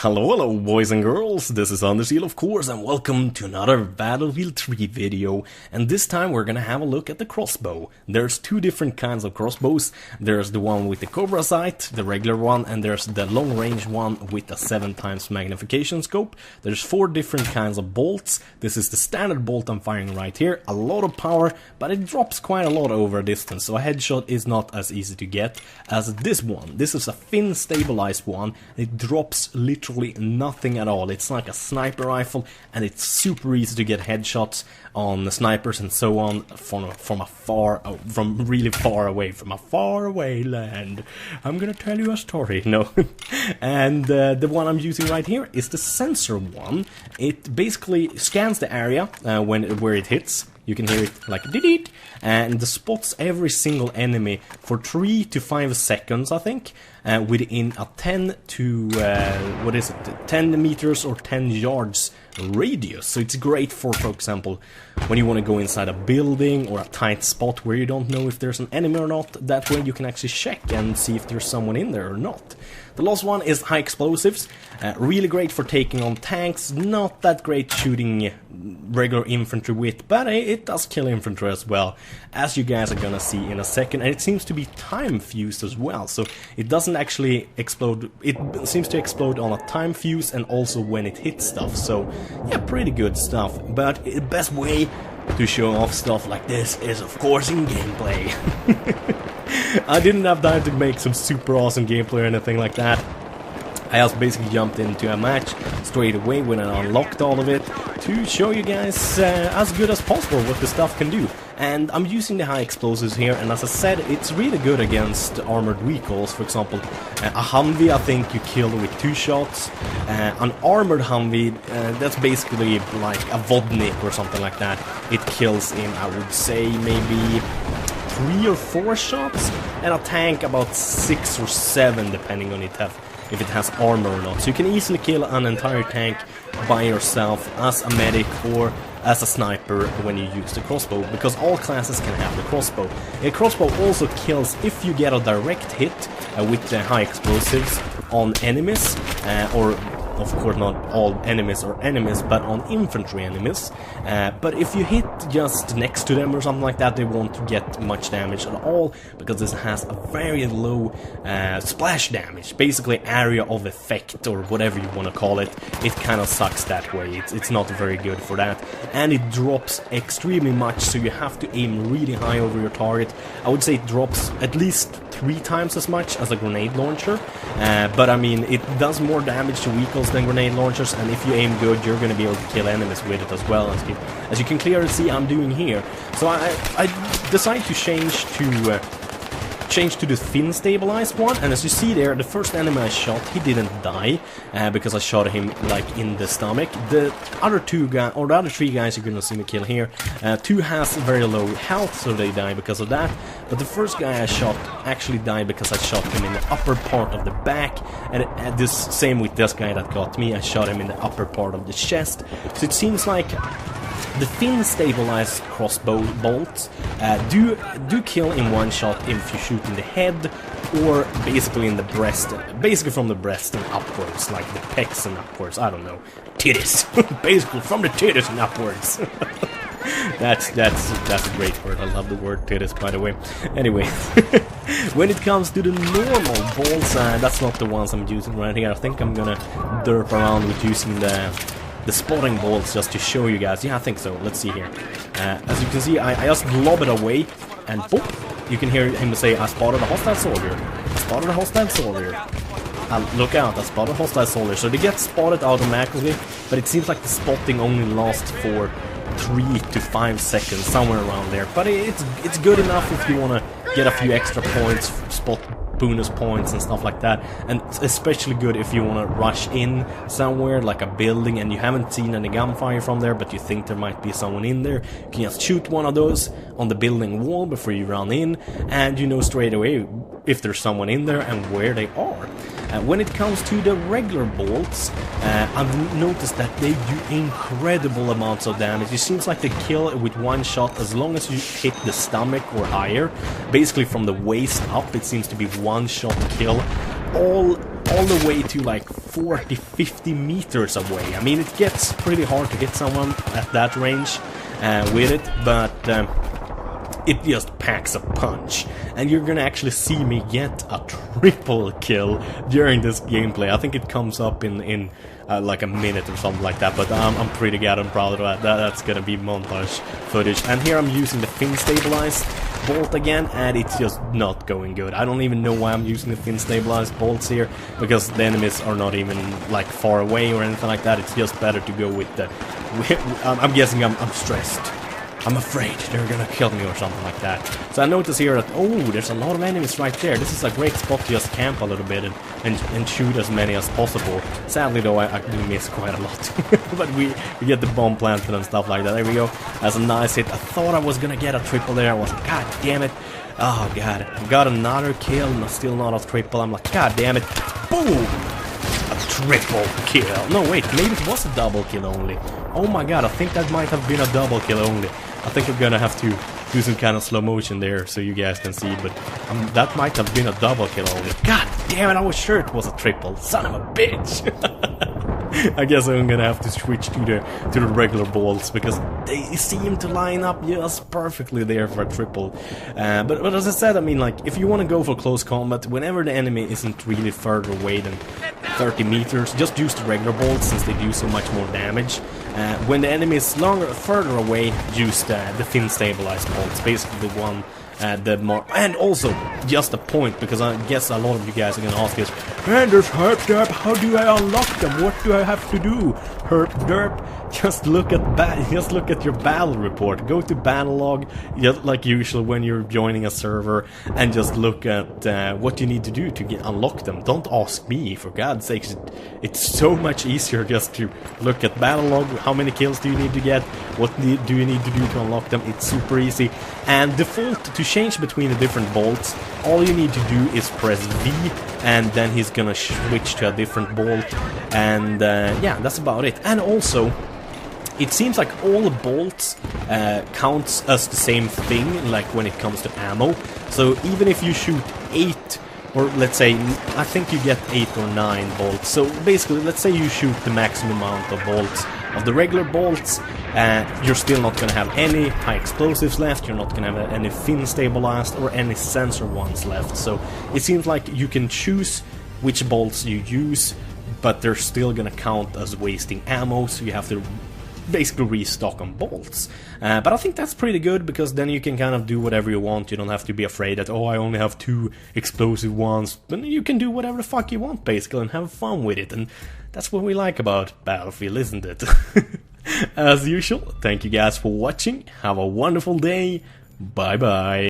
Hello boys and girls, this is Underseal of course, and welcome to another Battlefield 3 video. And this time we're gonna have a look at the crossbow. There's two different kinds of crossbows. There's the one with the Cobra sight, the regular one, and there's the long range one with a 7x magnification scope. There's four different kinds of bolts. This is the standard bolt I'm firing right here. A lot of power, but it drops quite a lot over a distance, so a headshot is not as easy to get as this one. This is a fin stabilized one. It drops literally nothing at all. It's like a sniper rifle, and it's super easy to get headshots on the snipers and so on from really far away, from a far away land. I'm gonna tell you a story. No. And the one I'm using right here is the sensor one. It basically scans the area where it hits. You can hear it like dee-dee, and it spots every single enemy for 3 to 5 seconds, I think, within a 10 to 10 meters or 10 yards radius. So it's great for example, when you want to go inside a building or a tight spot where you don't know if there's an enemy or not. That way you can actually check and see if there's someone in there or not. The last one is high explosives, really great for taking on tanks, not that great shooting regular infantry with, but it does kill infantry as well, as you guys are gonna see in a second. And it seems to be time fused as well, so it doesn't actually explode, it seems to explode on a time fuse and also when it hits stuff, so yeah, pretty good stuff. But the best way to show off stuff like this is of course in gameplay. I didn't have time to make some super awesome gameplay or anything like that. I just basically jumped into a match straight away when I unlocked all of it to show you guys as good as possible what the stuff can do. And I'm using the high explosives here, and as I said, it's really good against armored vehicles. For example, a Humvee I think you kill with 2 shots. An armored Humvee, that's basically like a Vodnik or something like that. It kills in, I would say, maybe 3 or 4 shots, and a tank about 6 or 7 depending on if it has armor or not. So you can easily kill an entire tank by yourself as a medic or as a sniper when you use the crossbow, because all classes can have the crossbow. A crossbow also kills if you get a direct hit with the high explosives on enemies, or of course not all enemies or enemies, but on infantry enemies. But if you hit just next to them or something like that, they won't get much damage at all, because this has a very low splash damage, basically area of effect or whatever you want to call it. It kind of sucks that way. It's not very good for that, and it drops extremely much, so you have to aim really high over your target. I would say it drops at least 3 times as much as a grenade launcher, but I mean, it does more damage to vehicles than grenade launchers, and if you aim good, you're going to be able to kill enemies with it as well, as you can clearly see I'm doing here. So I decided to change to the fin stabilized one, and as you see there, the first enemy I shot, he didn't die because I shot him like in the stomach. The other 2 guys, or the other 3 guys you're gonna see me kill here, 2 has very low health, so they die because of that. But the first guy I shot actually died because I shot him in the upper part of the back, and this same with this guy that got me, I shot him in the upper part of the chest. So it seems like the fin stabilized crossbow bolts do kill in one shot if you shoot in the head, or basically in the breast, basically from the breast and upwards, like the pecs and upwards, I don't know, titties, basically from the titties and upwards. That's a great word. I love the word titties, by the way. Anyway, when it comes to the normal bolts, that's not the ones I'm using right here. I think I'm gonna derp around with using the spotting bolts just to show you guys. Yeah, I think so. Let's see here. As you can see, I just lob it away, and boop, you can hear him say, I spotted a hostile soldier. I spotted a hostile soldier. Look out, I spotted a hostile soldier. So they get spotted automatically, but it seems like the spotting only lasts for 3 to 5 seconds, somewhere around there. But it's good enough if you want to get a few extra points, spot bonus points and stuff like that, and especially good if you want to rush in somewhere like a building and you haven't seen any gunfire from there, but you think there might be someone in there. You can just shoot one of those on the building wall before you run in, and you know straight away if there's someone in there and where they are. When it comes to the regular bolts, I've noticed that they do incredible amounts of damage. It seems like they kill with one shot as long as you hit the stomach or higher. Basically from the waist up, it seems to be one shot kill. All all the way to like 40-50 meters away. I mean, it gets pretty hard to hit someone at that range with it, but it just packs a punch. And you're gonna actually see me get a triple kill during this gameplay. I think it comes up in like a minute or something like that, but I'm pretty goddamn proud of that. That's gonna be montage footage. And here I'm using the fin stabilized bolt again, and it's just not going good. I don't even know why I'm using the fin stabilized bolts here, because the enemies are not even like far away or anything like that. It's just better to go with the I'm guessing I'm stressed. I'm afraid they're gonna kill me or something like that. So I notice here that, oh, there's a lot of enemies right there. This is a great spot to just camp a little bit and shoot as many as possible. Sadly though, I do miss quite a lot. But we get the bomb planted and stuff like that. There we go. That's a nice hit. I thought I was gonna get a triple there. I was like, god damn it. Oh god. I got another kill and still not a triple. I'm like, god damn it. Boom! A triple kill. No, wait, maybe it was a double kill only. Oh my god, I think that might have been a double kill only. I think I'm gonna have to do some kind of slow motion there so you guys can see, but that might have been a double kill only. God damn it, I was sure it was a triple. Son of a bitch! I guess I'm gonna have to switch to the regular bolts, because they seem to line up just perfectly there for a triple. But as I said, I mean, like, if you want to go for close combat, whenever the enemy isn't really further away than 30 meters, just use the regular bolts since they do so much more damage. When the enemy is further away, use the fin stabilized bolts, basically the one the more. And also, just a point, because I guess a lot of you guys are gonna ask this, and there's herp derp, how do I unlock them? What do I have to do? Herp derp, just look at your battle report. Go to battle log, just like usual when you're joining a server, and just look at what you need to do to unlock them. Don't ask me, for God's sakes. It's so much easier just to look at battle log. How many kills do you need to get? What do you need to do to unlock them? It's super easy. And default, to change between the different bolts, all you need to do is press V, and then he's gonna switch to a different bolt. And yeah, that's about it. And also, it seems like all the bolts counts as the same thing, like when it comes to ammo. So even if you shoot 8, or let's say, I think you get 8 or 9 bolts. So basically, let's say you shoot the maximum amount of bolts of the regular bolts, you're still not going to have any high explosives left, you're not going to have any fin stabilized or any sensor ones left. So it seems like you can choose which bolts you use, but they're still going to count as wasting ammo, so you have to basically restock on bolts. But I think that's pretty good, because then you can kind of do whatever you want. You don't have to be afraid that, oh, I only have 2 explosive ones. But you can do whatever the fuck you want, basically, and have fun with it. And that's what we like about Battlefield, isn't it? As usual, thank you guys for watching. Have a wonderful day. Bye bye.